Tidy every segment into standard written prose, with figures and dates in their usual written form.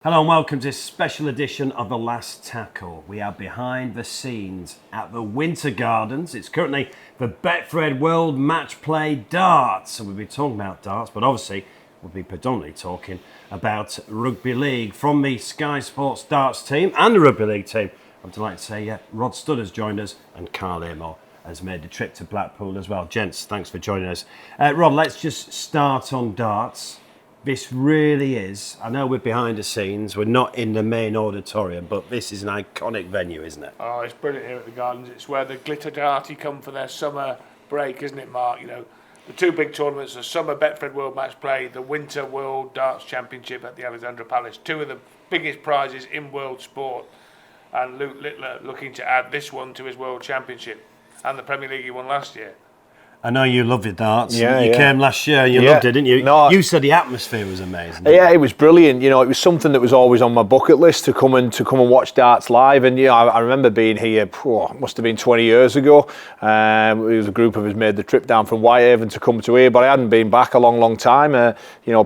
Hello and welcome to this special edition of The Last Tackle. We are behind the scenes at the Winter Gardens. It's currently the Betfred World Matchplay darts. So we'll be talking about darts, but obviously we'll be predominantly talking about rugby league. From the Sky Sports darts team and the rugby league team, I'm delighted to say Rod Studd has joined us and Carl Amor has made the trip to Blackpool as well. Gents, thanks for joining us. Rod, let's just start on darts. This really is, I know we're behind the scenes, we're not in the main auditorium, but this is an iconic venue, isn't it? Oh, it's brilliant here at the Gardens. It's where the Glitterati come for their summer break, isn't it, Mark? You know, the two big tournaments, the Summer Betfred World Matchplay, the Winter World Darts Championship at the Alexandra Palace, two of the biggest prizes in world sport. And Luke Littler looking to add this one to his World Championship and the Premier League he won last year. I know you love your darts. You came last year and you loved it, didn't you? No, you said the atmosphere was amazing. Yeah, it was brilliant. You know, it was something that was always on my bucket list to come and watch darts live. And I remember being here. Must have been 20 years ago. It was a group of us made the trip down from Whitehaven to come to here, but I hadn't been back a long time.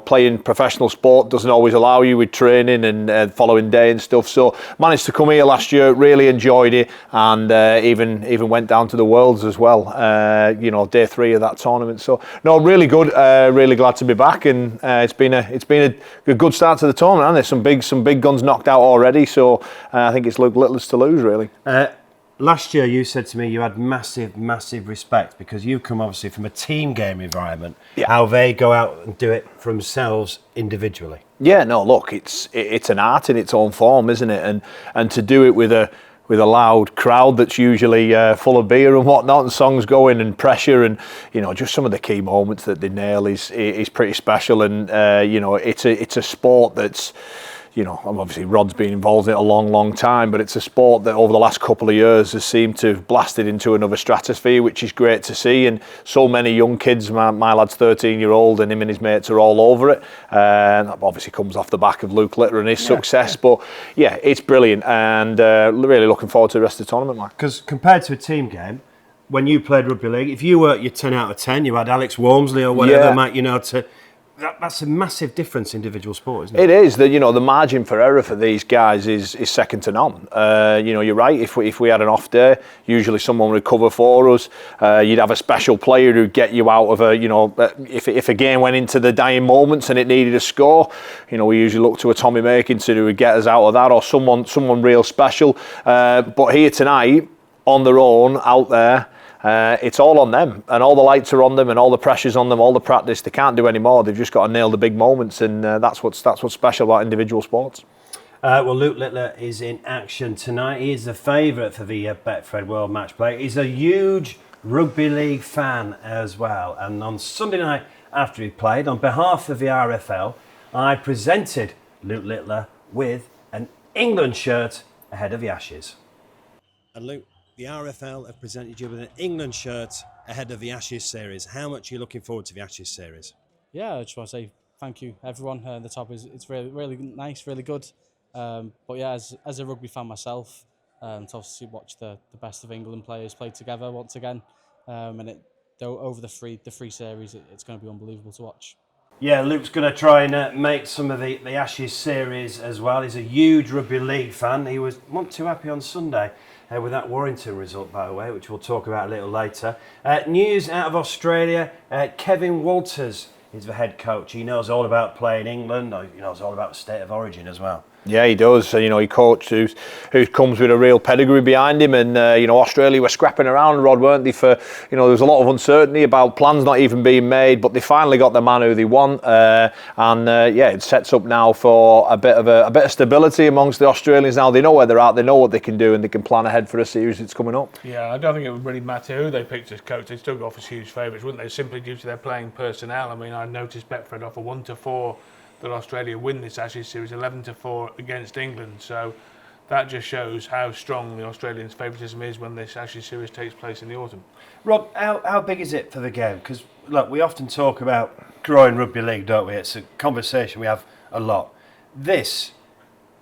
Playing professional sport doesn't always allow you with training and following day and stuff. So managed to come here last year. Really enjoyed it, and even went down to the Worlds as well. Day 3 of that tournament. So no, really good. Really glad to be back, and it's been a good start to the tournament. And there's some big guns knocked out already. So I think it's littlest to lose really. Last year you said to me you had massive respect because you come obviously from a team game environment. Yeah. How they go out and do it for themselves individually. Yeah, no, look, it's an art in its own form, isn't it? And to do it with a loud crowd that's usually full of beer and whatnot, and songs going and pressure, and just some of the key moments that they nail is pretty special. And it's a sport that's, obviously Rod's been involved in it a long time, but it's a sport that over the last couple of years has seemed to have blasted into another stratosphere, which is great to see. And so many young kids, my lad's 13-year-old, and him and his mates are all over it. And that obviously comes off the back of Luke Littler and his success. But yeah, it's brilliant, and really looking forward to the rest of the tournament, Mike. Because compared to a team game, when you played rugby league, if you were your 10 out of 10, you had Alex Walmsley or whatever, Mike, that's a massive difference in individual sport, isn't it? It is. The margin for error for these guys is second to none. You're right. If we had an off day, usually someone would cover for us. You'd have a special player who'd get you out of if a game went into the dying moments and it needed a score, we usually look to a Tommy Makinson who would get us out of that, or someone real special. But here tonight, on their own, out there, it's all on them, and all the lights are on them, and all the pressure's on them, all the practice. They can't do any more. They've just got to nail the big moments, and that's what's special about individual sports. Well, Luke Littler is in action tonight. He is the favourite for the Betfred World Matchplay. He's a huge rugby league fan as well. And on Sunday night after he played, on behalf of the RFL, I presented Luke Littler with an England shirt ahead of the Ashes. And Luke, the RFL have presented you with an England shirt ahead of the Ashes series. How much are you looking forward to the Ashes series? Yeah, I just want to say thank you, everyone. The top it's really nice, really good. But yeah, as a rugby fan myself, to obviously watch the best of England players play together once again, and over the three series, it's going to be unbelievable to watch. Yeah, Luke's going to try and make some of the Ashes series as well. He's a huge rugby league fan. He wasn't too happy on Sunday with that Warrington result, by the way, which we'll talk about a little later. News out of Australia, Kevin Walters is the head coach. He knows all about playing England. He knows all about the state of origin as well. Yeah, he does. He coached who comes with a real pedigree behind him, and Australia were scrapping around, Rod, weren't they? For there was a lot of uncertainty about plans not even being made, but they finally got the man who they want, it sets up now for a bit of stability amongst the Australians. Now they know where they're at, they know what they can do, and they can plan ahead for a series that's coming up. Yeah, I don't think it would really matter who they picked as coach. They'd still go off as huge favourites, wouldn't they? Simply due to their playing personnel. I mean, I noticed Betfred offer 1-4. That Australia win this Ashes series 11-4 against England, so that just shows how strong the Australians' favouritism is when this Ashes series takes place in the autumn. Rob, how big is it for the game? Because look, we often talk about growing rugby league, don't we? It's a conversation we have a lot. This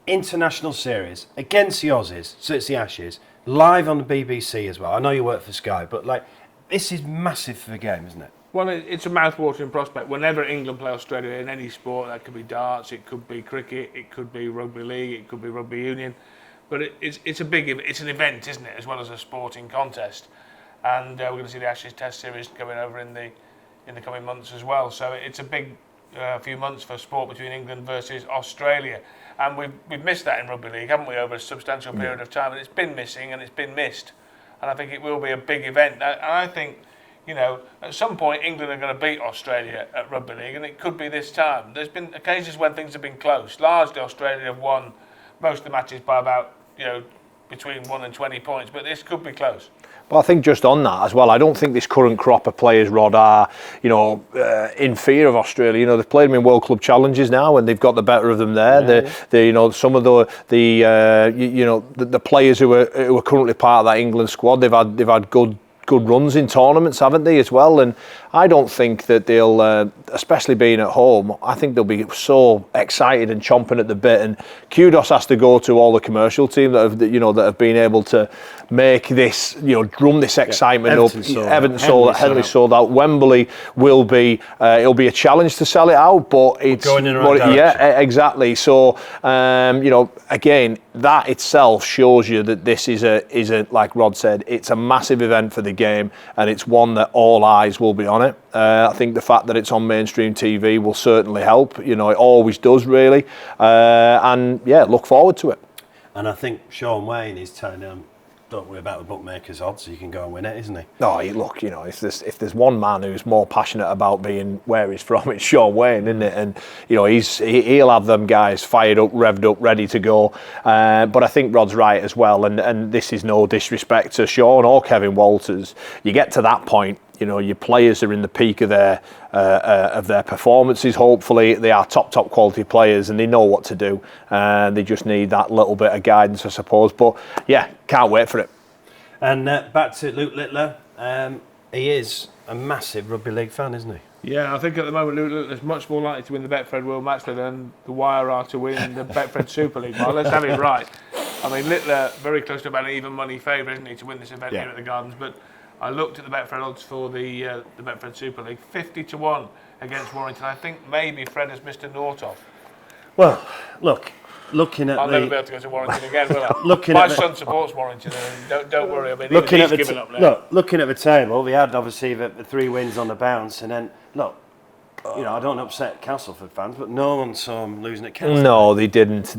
international series against the Aussies, so it's the Ashes, live on the BBC as well. I know you work for Sky, but this is massive for the game, isn't it? Well, it's a mouth-watering prospect. Whenever England play Australia in any sport, that could be darts, it could be cricket, it could be rugby league, it could be rugby union, but it's an event, isn't it, as well as a sporting contest. And we're going to see the Ashes Test series going over in the coming months as well. So it's a big few months for sport between England versus Australia, and we've missed that in rugby league, haven't we, over a substantial period of time? And it's been missing and it's been missed, and I think it will be a big event. And I think, you know, at some point England are going to beat Australia at rugby league, and it could be this time. There's been occasions when things have been close. Largely Australia have won most of the matches by about, you know, between 1 and 20 points, but this could be close. Well, I think just on that as well, I don't think this current crop of players, Rod, are, you know, in fear of Australia. You know, they've played them in World Club Challenges now, and they've got the better of them there. They you know, some of the players who are currently part of that England squad, they've had good runs in tournaments, haven't they, as well? And I don't think that they'll, especially being at home, I think they'll be so excited and chomping at the bit. And kudos has to go to all the commercial team that have been able to make this, you know, drum this excitement up. Everton sold out. Wembley will be, it'll be a challenge to sell it out, but it's going in the right direction. Yeah, exactly. So, you know, again, that itself shows you that this is a like Rod said, it's a massive event for the game, and it's one that all eyes will be on it. I think the fact that it's on mainstream TV will certainly help. You know, it always does, really. And yeah, look forward to it. And I think Sean Wayne is telling them, don't worry about the bookmakers' odds, you can go and win it, isn't he? No, look, you know, if there's one man who's more passionate about being where he's from, it's Sean Wayne, isn't it? And you know, he'll have them guys fired up, revved up, ready to go. But I think Rod's right as well, and this is no disrespect to Sean or Kevin Walters. You get to that point, you know, your players are in the peak of their performances. Hopefully, they are top quality players, and they know what to do. They just need that little bit of guidance, I suppose. But yeah, can't wait for it. And back to Luke Littler. He is a massive rugby league fan, isn't he? Yeah, I think at the moment Luke Littler's much more likely to win the Betfred World Matchplay than the Wire are to win the Betfred Super League. Well, let's have it right. I mean, Littler very close to about an even money favourite, isn't he, to win this event here at the Gardens? But I looked at the Betfred odds for the Betfred Super League, 50-1 against Warrington. I think maybe Fred has missed a naught off. Well, looking at I'll never be able to go to Warrington again, will I? My son supports Warrington, and don't worry. I mean, he's given up now. Looking at the table, we had obviously the 3 wins on the bounce, and then look. You know, I don't upset Castleford fans, but no one saw them losing at Castleford. No, they didn't.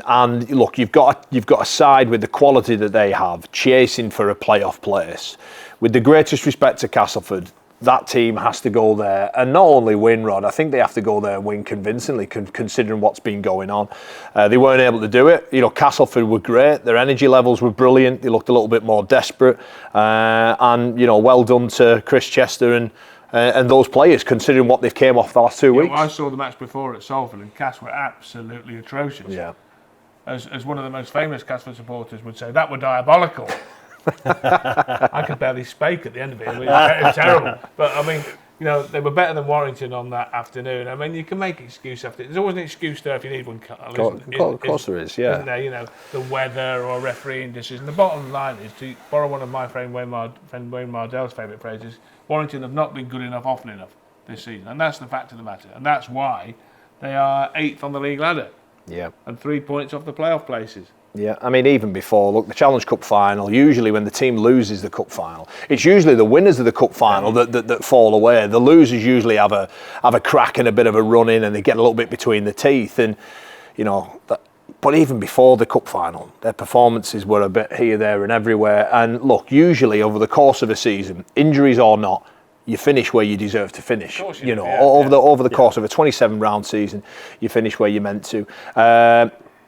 And look, you've got a side with the quality that they have, chasing for a playoff place. With the greatest respect to Castleford, that team has to go there and not only win, Rod. I think they have to go there and win convincingly, considering what's been going on. They weren't able to do it. You know, Castleford were great. Their energy levels were brilliant. They looked a little bit more desperate. And you know, well done to Chris Chester and those players, considering what they've came off the last 2 weeks. Well, I saw the match before at Salford, and Cass were absolutely atrocious. Yeah. As one of the most famous Castleford supporters would say, that were diabolical. I could barely speak at the end of it. It was terrible. But I mean, you know, they were better than Warrington on that afternoon. I mean, you can make excuse after. There's always an excuse there if you need one. Of course there is, yeah. Isn't there? You know, the weather or refereeing decision. The bottom line is, to borrow one of my friend Wayne Mardell's favourite phrases, Warrington have not been good enough often enough this season. And that's the fact of the matter. And that's why they are 8th on the league ladder. Yeah. And 3 points off the playoff places. Yeah, I mean, even before, look, the Challenge Cup final, usually when the team loses the cup final, it's usually the winners of the cup final that fall away. The losers usually have a crack and a bit of a run in, and they get a little bit between the teeth. And, you know, but even before the cup final, their performances were a bit here, there and everywhere. And look, usually over the course of a season, injuries or not, you finish where you deserve to finish. You know, over the course of a 27-round season, you finish where you're meant to.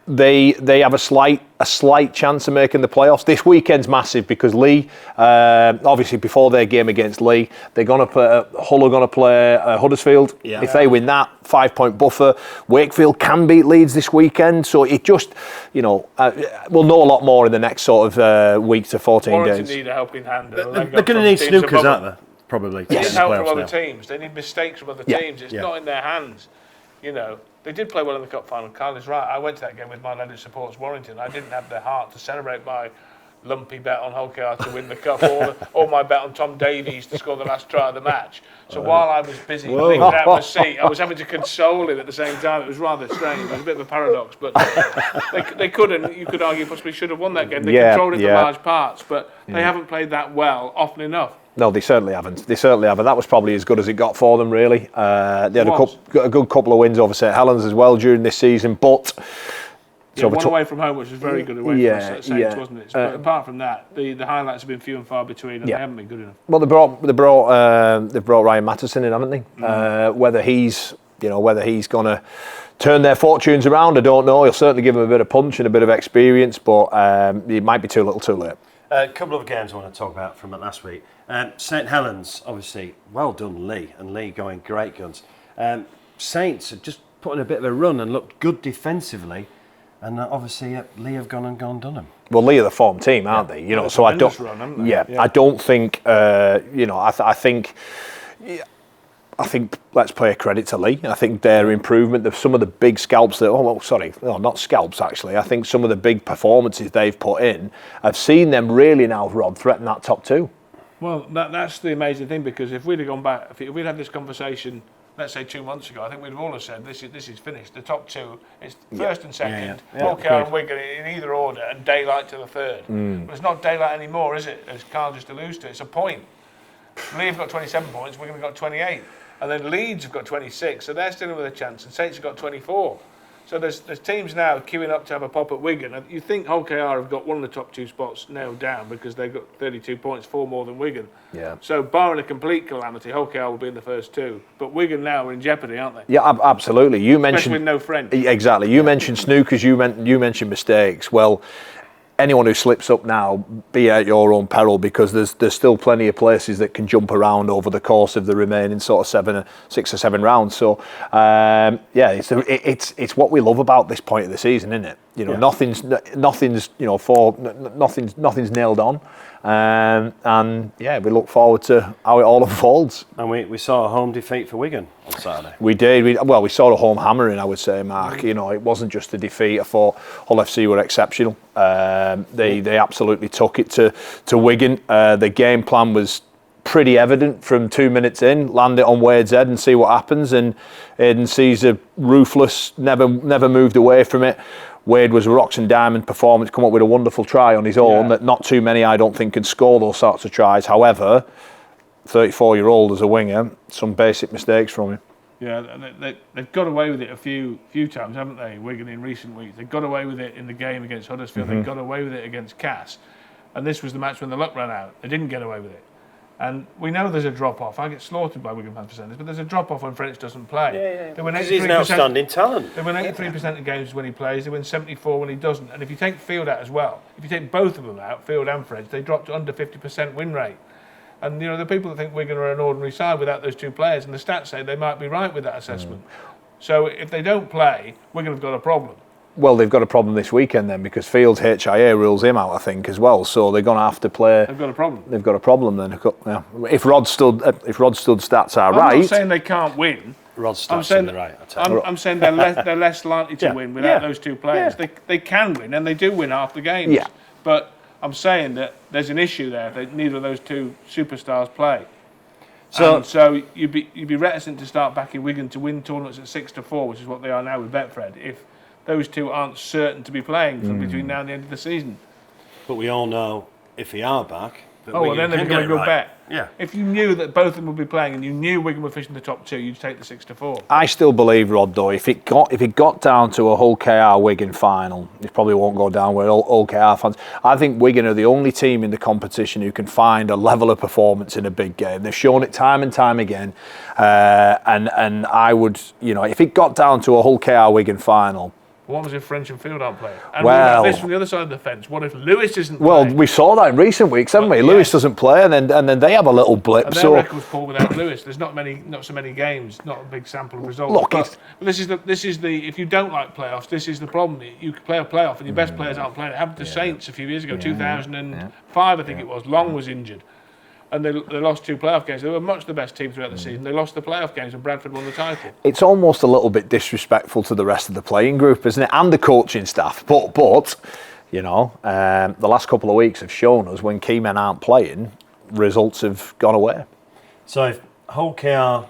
They have a slight chance of making the playoffs. This weekend's massive because Leigh, obviously before their game against Leigh, they're going to play. Hull are going to play Huddersfield. Yeah. If they win that, 5-point buffer. Wakefield can beat Leeds this weekend, so it just, you know, we'll know a lot more in the next sort of week to 14 Warrington days. Need a helping hand. They're going to need snookers, aren't they? Probably. They need help from other teams. They need mistakes from other teams. It's not in their hands, you know. They did play well in the cup final. Carl is right. I went to that game with my lad who supports Warrington. I didn't have the heart to celebrate my lumpy bet on Hull KR to win the cup, or my bet on Tom Davies to score the last try of the match. So while I was busy cleaning out my seat, I was having to console him at the same time. It was rather strange. It was a bit of a paradox, but they couldn't. You could argue possibly should have won that game. They controlled it for large parts, but they haven't played that well often enough. No, they certainly haven't. That was probably as good as it got for them, really. They had a good couple of wins over St Helens as well during this season, but. So one away from home, which was very good away from us at Saints, wasn't it? But apart from that, the highlights have been few and far between, and they haven't been good enough. Well, they've brought Ryan Matterson in, haven't they? Whether he's going to turn their fortunes around, I don't know. He'll certainly give them a bit of punch and a bit of experience, but it might be too little, too late. A couple of games I want to talk about from last week. St Helens, obviously, well done, Leigh, and Leigh going great guns. Saints have just put in a bit of a run and looked good defensively. And obviously, Leigh have gone and done them. Well, Leigh are the form team, aren't they? You know, so I don't. I don't think. I think let's pay a credit to Leigh. I think their improvement, some of the big scalps not scalps actually. I think some of the big performances they've put in, I've seen them really now, Rod, threaten that top two. Well, that's the amazing thing, because if we'd have gone back, if we'd had this conversation, let's say 2 months ago, I think we'd have all have said this is finished. The top two is first and second, Hull KR and Wigan in either order, and daylight to the third. But it's not daylight anymore, is it? As Carl just alludes to, it's a point. Leigh have got 27 points, Wigan have got 28, and then Leeds have got 26, so they're still in with a chance, and Saints have got 24. So there's teams now queuing up to have a pop at Wigan. You think Hull KR have got one of the top two spots nailed down because they've got 32 points, 4 more than Wigan. Yeah. So barring a complete calamity, Hull KR will be in the first two. But Wigan now are in jeopardy, aren't they? Yeah, absolutely. You mentioned especially with no friend. Exactly. You mentioned snookers. You mentioned mistakes. Well, anyone who slips up now, be at your own peril, because there's still plenty of places that can jump around over the course of the remaining sort of 6 or 7 rounds. So it's what we love about this point of the season, isn't it? You know, nothing's nailed on, and we look forward to how it all unfolds. And we saw a home defeat for Wigan on Saturday. We did. We saw a home hammering, I would say, Mark. You know, it wasn't just a defeat. I thought Hull FC were exceptional. They absolutely took it to Wigan. The game plan was pretty evident from 2 minutes in. Land it on Wade's head and see what happens. And Aidan Caesar, ruthless, never moved away from it. Wade was a rocks and diamond performance, come up with a wonderful try on his own that not too many, I don't think, can score those sorts of tries. However, 34-year-old as a winger, some basic mistakes from him. Yeah, they've got away with it a few times, haven't they, Wigan, in recent weeks? They got away with it in the game against Huddersfield. They got away with it against Cass. And this was the match when the luck ran out. They didn't get away with it. And we know there's a drop-off. I get slaughtered by Wigan fans for saying this, but there's a drop-off when French doesn't play. Because he's an outstanding talent. They win 83% of games when he plays. They win 74% when he doesn't. And if you take Field out as well, if you take both of them out, Field and French, they dropped to under 50% win rate. And you know, the people that think Wigan are an ordinary side without those two players, and the stats say they might be right with that assessment. So if they don't play, Wigan have got a problem. Well, they've got a problem this weekend then, because Field's HIA rules him out, I think, as well. So they're going to have to play. They've got a problem. They've got a problem then. Yeah. If Rod Stud stats are right. I'm not saying they can't win. Rod Stud's in the right. I'm saying they're less likely to win without those two players. They can win, and they do win half the games. Yeah. But I'm saying that there's an issue there that neither of those two superstars play. So you'd be reticent to start backing Wigan to win tournaments at 6-4, which is what they are now with Betfred, if those two aren't certain to be playing from between now and the end of the season. But we all know if they are back, that well, then they've got a good bet. Yeah. If you knew that both of them would be playing and you knew Wigan were fishing the top two, you'd take the 6-4. I still believe, Rod, though, if it got down to a Hull KR Wigan final, it probably won't go down with Hull KR fans. I think Wigan are the only team in the competition who can find a level of performance in a big game. They've shown it time and time again. And I would, if it got down to a Hull KR Wigan final. What was if French and Field aren't playing? And well, this from the other side of the fence. What if Lewis isn't playing? Well, we saw that in recent weeks, haven't we? Yeah. Lewis doesn't play, and then they have a little blip. And their record's poor without Lewis. There's not so many games, not a big sample of results. Look, but this is the. If you don't like playoffs, this is the problem. You play a playoff, and your best players aren't playing. It happened to Saints a few years ago, 2005, I think it was. Long was injured. And they lost 2 playoff games. They were much the best team throughout the season. They lost the playoff games and Bradford won the title. It's almost a little bit disrespectful to the rest of the playing group, isn't it? And the coaching staff. But You know, the last couple of weeks have shown us when key men aren't playing, results have gone away. So if Hull KR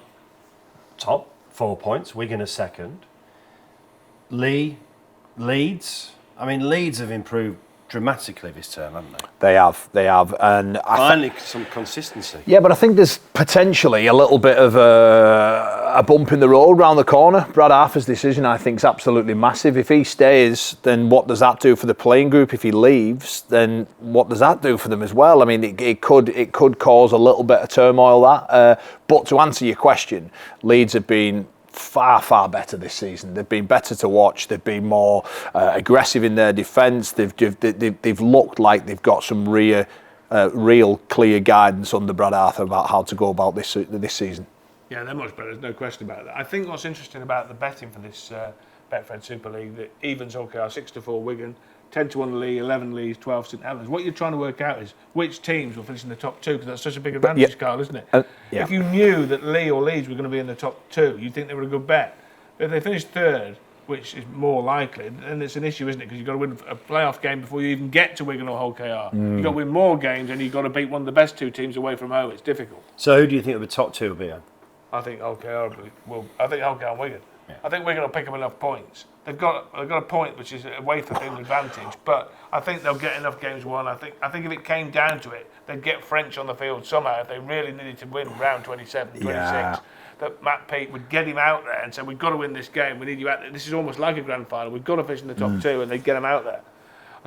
top, 4 points, Wigan a second. Leigh, Leeds. I mean, Leeds have improved dramatically this term, haven't they? They have. And finally some consistency. Yeah, but I think there's potentially a little bit of a bump in the road round the corner. Brad Arthur's decision, I think, is absolutely massive. If he stays, then what does that do for the playing group? If he leaves, then what does that do for them as well? I mean, it could cause a little bit of turmoil, that. But to answer your question, Leeds have been far better this season. They've been better to watch. They've been more aggressive in their defence. They've looked like they've got some real clear guidance under Brad Arthur about how to go about this season. Yeah, they're much better. There's no question about that. I think what's interesting about the betting for this Betfred Super League, that evens Hull KR 6-4 Wigan, 10-1 Leigh, 11 Leeds, 12 St Helens. What you're trying to work out is which teams will finish in the top two, because that's such a big advantage, Carl, isn't it? Yeah. If you knew that Leigh or Leeds were going to be in the top two, you'd think they were a good bet. But if they finish third, which is more likely, then it's an issue, isn't it? Because you've got to win a playoff game before you even get to Wigan or Hull KR. You've got to win more games, and you've got to beat one of the best two teams away from home. It's difficult. So who do you think the top two will be? I think Hull KR will. I think Hull KR and Wigan. Yeah. I think Wigan will pick up enough points. They've got a point which is away from home advantage, but I think they'll get enough games won. I think if it came down to it, they'd get French on the field somehow if they really needed to win round 27, 26. Yeah. That Matt Peet would get him out there and say, we've got to win this game. We need you out there. This is almost like a grand final. We've got to finish in the top two, and they'd get him out there.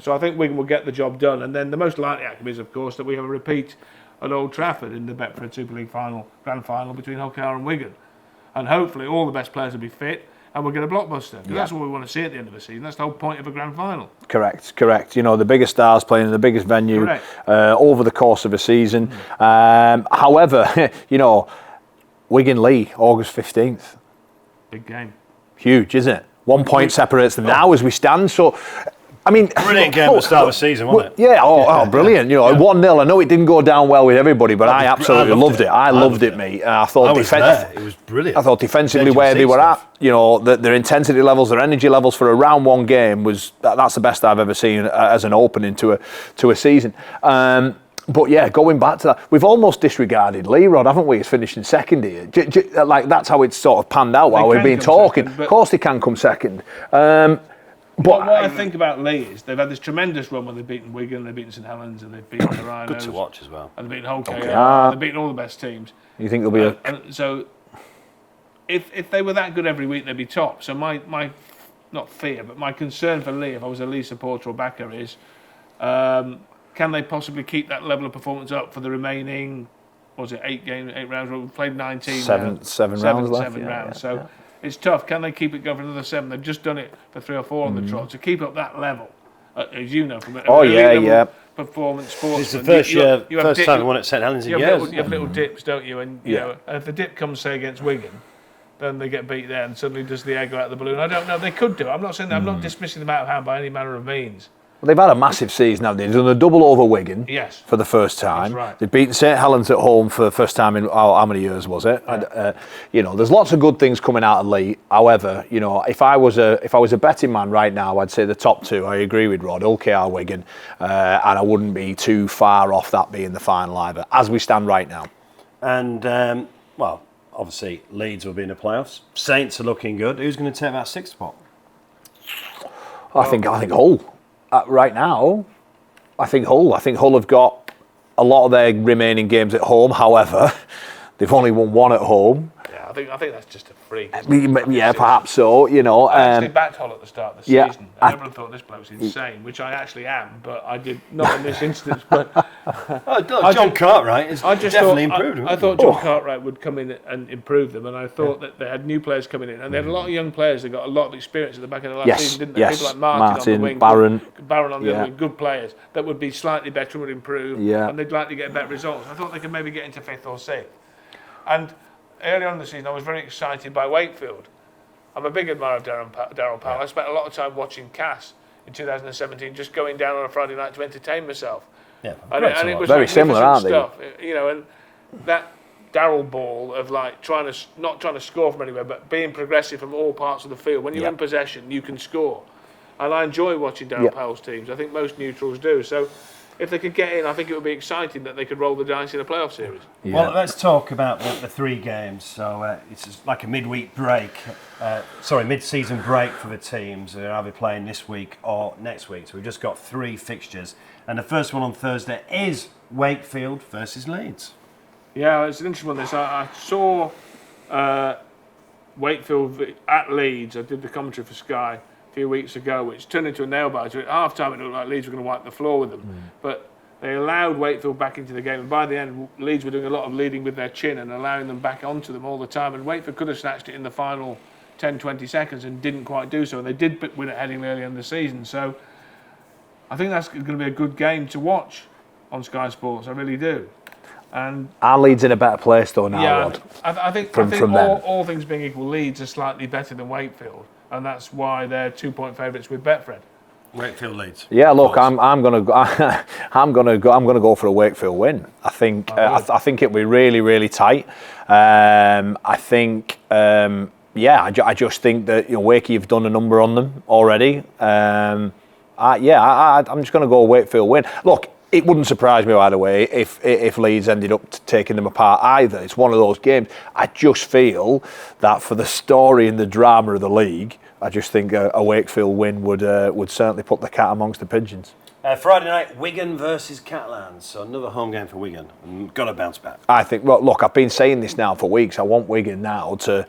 So I think Wigan will get the job done. And then the most likely outcome is, of course, that we have a repeat at Old Trafford in the Betfred Super League grand final between Hull KR and Wigan. And hopefully all the best players will be fit, and we'll get a blockbuster. That's what we want to see at the end of the season. That's the whole point of a grand final. Correct. You know, the biggest stars playing in the biggest venue over the course of a season. However, you know, Wigan Leigh, August 15th. Big game. Huge, isn't it? 1 point separates them now as we stand. So, I mean, brilliant game at the start of the season, wasn't it? Yeah, brilliant. You know, 1-0. I know it didn't go down well with everybody, but I absolutely loved it. I loved it, mate. I thought it was brilliant. I thought defensively where they were at, you know, their intensity levels, their energy levels for a round one game that's the best I've ever seen as an opening to a season. But yeah, going back to that, we've almost disregarded Leigh, Rod, haven't we? He's finishing second here. Like that's how it's sort of panned out while we've been talking. Second, of course, they can come second. But what I think about Leigh is they've had this tremendous run where they've beaten Wigan, they've beaten St Helens, and they've beaten the Rhinos. Good to watch as well. And they've beaten Hull KR. They've beaten all the best teams. You think they'll be so if they were that good every week, they'd be top. So my not fear, but my concern for Leigh, if I was a Leigh supporter or backer, is can they possibly keep that level of performance up for the remaining, 8 rounds? We've played 19 seven rounds left. So it's tough. Can they keep it going for another 7? They've just done it for 3 or 4 on the trot. To keep up that level, as you know, from performance sports. It's the first time they won at St Helens in years. You have little dips, don't you? And you know, if the dip comes, say, against Wigan, then they get beat there, and suddenly does the egg go out of the balloon? I don't know. They could do. I'm not saying that. I'm not dismissing them out of hand by any manner of means. Well, they've had a massive season, haven't they? They've done a double over Wigan for the first time. That's right. They've beaten St Helens at home for the first time in how many years was it? Yeah. You know, there's lots of good things coming out of Leigh. However, you know, if I was a betting man right now, I'd say the top two. I agree with Rod, Hull KR, Wigan, and I wouldn't be too far off that being the final either, as we stand right now. And well, obviously Leeds will be in the playoffs. Saints are looking good. Who's going to take that 6th spot? I think Hull. Right now, I think Hull have got a lot of their remaining games at home. However, they've only won 1 at home. Yeah, I think that's just a freak. Yeah, perhaps so. You know, I actually backed Hull at the start of the season. Everyone thought this bloke's insane, which I actually am, but I did not in this instance. But John Cartwright has definitely improved. I thought John Cartwright would come in and improve them, and I thought that they had new players coming in, and they had a lot of young players that got a lot of experience at the back of the last season, didn't they? Yes, People like Martin on the wing, Barron on the other wing, good players that would be slightly better, would improve, and they'd like to get better results. I thought they could maybe get into 5th or 6th. And early on in the season, I was very excited by Wakefield. I'm a big admirer of Darryl Powell. I spent a lot of time watching Cass in 2017, just going down on a Friday night to entertain myself. Yeah, and it was very similar, aren't they? Stuff, you know, and that Darryl ball of like not trying to score from anywhere, but being progressive from all parts of the field. When you're in possession, you can score. And I enjoy watching Darryl Powell's teams. I think most neutrals do. So if they could get in, I think it would be exciting that they could roll the dice in a playoff series. Yeah. Well, let's talk about the 3 games. So it's like a mid-season break for the teams. They're either playing this week or next week. So we've just got 3 fixtures. And the first one on Thursday is Wakefield versus Leeds. Yeah, it's an interesting one. This I saw Wakefield at Leeds. I did the commentary for Sky a few weeks ago, which turned into a nail biter. At half time, it looked like Leeds were going to wipe the floor with them, but they allowed Wakefield back into the game. And by the end, Leeds were doing a lot of leading with their chin and allowing them back onto them all the time. And Wakefield could have snatched it in the final 10-20 seconds and didn't quite do so. And they did win at Headingley early in the season. So I think that's going to be a good game to watch on Sky Sports. I really do. And our Leeds in a better place though now, Rod. I think all things being equal, Leeds are slightly better than Wakefield, and that's why they're 2-point favourites with Betfred. Wakefield Leeds. Yeah, look, I'm gonna go for a Wakefield win. I think I think it'll be really, really tight. I think I just think that Wakey have done a number on them already. I'm just going to go Wakefield win. Look, it wouldn't surprise me either way if Leeds ended up taking them apart either. It's one of those games. I just feel that for the story and the drama of the league, I just think a Wakefield win would certainly put the cat amongst the pigeons. Friday night, Wigan versus Catalans. So another home game for Wigan. Got to bounce back. I think. Well, look, I've been saying this now for weeks. I want Wigan now to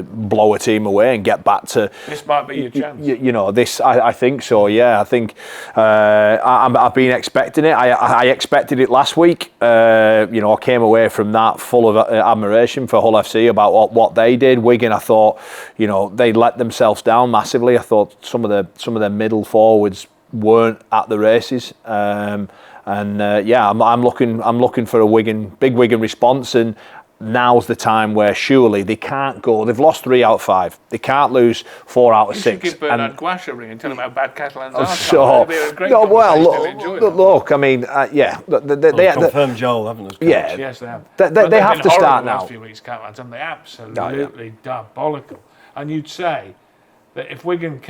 blow a team away and get back to. This might be your chance. This. I think so. Yeah, I think I've been expecting it. I expected it last week. I came away from that full of admiration for Hull FC about what they did. Wigan, I thought, they let themselves down massively. I thought some of their middle forwards weren't at the races. I'm looking for a big Wigan response, and now's the time where surely they can't go. They've lost 3 out of 5. They can't lose 4 out of 6. You should give Bernard Guash a ring and tell him how bad Catalans are. Look, I mean, they confirmed Joel, haven't they? Yeah, yes, they have. They have to start now. The last few weeks, Catalans, haven't they? Absolutely diabolical. And you'd say that if Wigan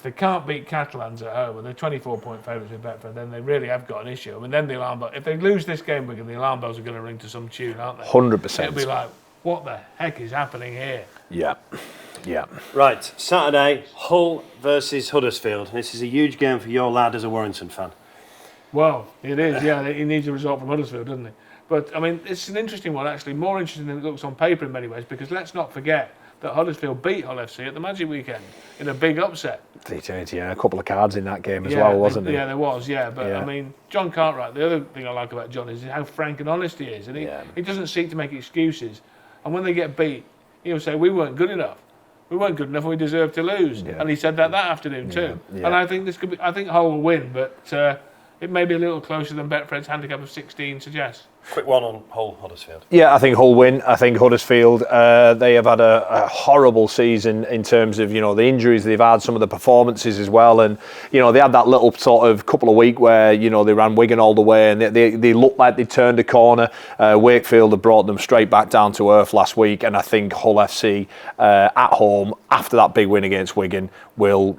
they can't beat Catalans at home, and they're 24-point favourites with Betfred, then they really have got an issue. I mean, then the alarm bell, if they lose this game, Wigan, the alarm bells are going to ring to some tune, aren't they? 100%. It'll be like, what the heck is happening here? Yeah. Right, Saturday, Hull versus Huddersfield. This is a huge game for your lad as a Warrington fan. Well, it is, yeah. He needs a result from Huddersfield, doesn't he? But, I mean, it's an interesting one, actually. More interesting than it looks on paper in many ways, because let's not forget that Huddersfield beat Hull FC at the Magic Weekend in a big upset. Yeah, a couple of cards in that game as well, wasn't there? Yeah, there was, But, I mean, John Cartwright, the other thing I like about John is how frank and honest he is. And he doesn't seek to make excuses. And when they get beat, he'll say, we weren't good enough. We weren't good enough and we deserved to lose. Yeah. And he said that afternoon too. Yeah. And I think I think Hull will win, but it may be a little closer than Betfred's handicap of 16 suggests. Quick one on Hull Huddersfield. Yeah, I think Hull win. I think Huddersfield, they have had a horrible season in terms of, the injuries they've had, some of the performances as well. And, they had that little sort of couple of weeks where, they ran Wigan all the way and they looked like they turned a corner. Wakefield have brought them straight back down to earth last week. And I think Hull FC at home, after that big win against Wigan, will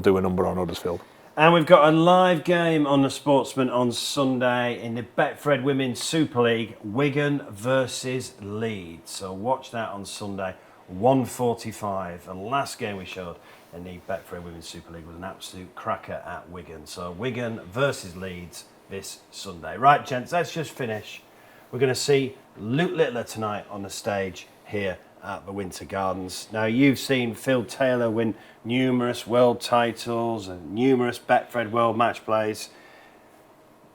do a number on Huddersfield. And we've got a live game on the Sportsman on Sunday in the Betfred Women's Super League, Wigan versus Leeds. So watch that on Sunday, 1:45. The last game we showed in the Betfred Women's Super League was an absolute cracker at Wigan. So Wigan versus Leeds this Sunday. Right, gents, let's just finish. We're going to see Luke Littler tonight on the stage here at the Winter Gardens. Now, you've seen Phil Taylor win numerous world titles and numerous Betfred World Matchplays.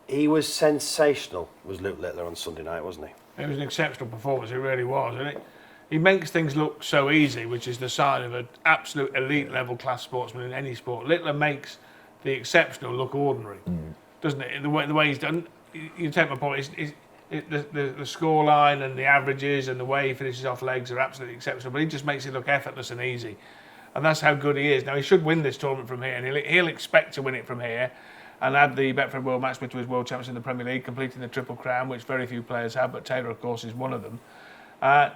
He was sensational, was Luke Littler on Sunday night, wasn't he? It was an exceptional performance, it really was. And he makes things look so easy, which is the sign of an absolute elite level class sportsman in any sport. Littler makes the exceptional look ordinary, doesn't it? The way he's done, you take my point, the score line and the averages and the way he finishes off legs are absolutely exceptional, but he just makes it look effortless and easy. And that's how good he is. Now, he should win this tournament from here, and he'll expect to win it from here and add the Betfred World Matchplay to his world champions in the Premier League, completing the Triple Crown, which very few players have, but Taylor, of course, is one of them.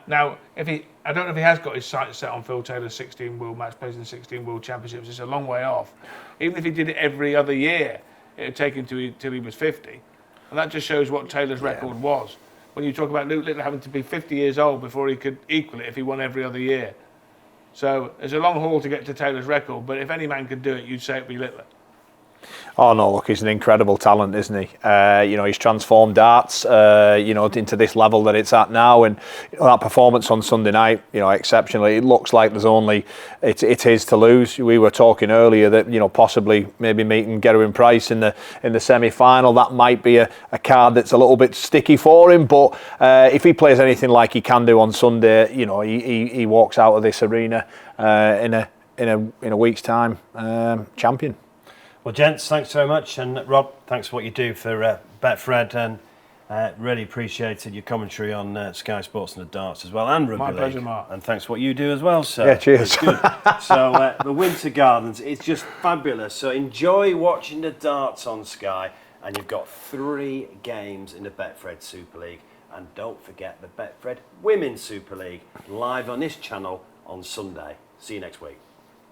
Now, I don't know if he has got his sights set on Phil Taylor's 16 World Match Plays and 16 World Championships. It's a long way off. Even if he did it every other year, it would take him till he was 50. And that just shows what Taylor's record was. When you talk about Luke Littler having to be 50 years old before he could equal it if he won every other year. So there's a long haul to get to Taylor's record, but if any man could do it, you'd say it'd be Littler. Oh no, look, he's an incredible talent, isn't he? He's transformed darts, into this level that it's at now, and that performance on Sunday night, exceptionally. It looks like it's his to lose. We were talking earlier that possibly maybe meeting Gerwyn Price in the semi-final. That might be a card that's a little bit sticky for him, but if he plays anything like he can do on Sunday, he walks out of this arena in a week's time champion. Well, gents, thanks very much, and Rob, thanks for what you do for Betfred, and really appreciated your commentary on Sky Sports and the darts as well, and rugby league. My pleasure, Mark. And thanks for what you do as well, sir. Yeah, cheers. It's good. So the Winter Gardens, it's just fabulous. So enjoy watching the darts on Sky, and you've got 3 games in the Betfred Super League, and don't forget the Betfred Women's Super League live on this channel on Sunday. See you next week.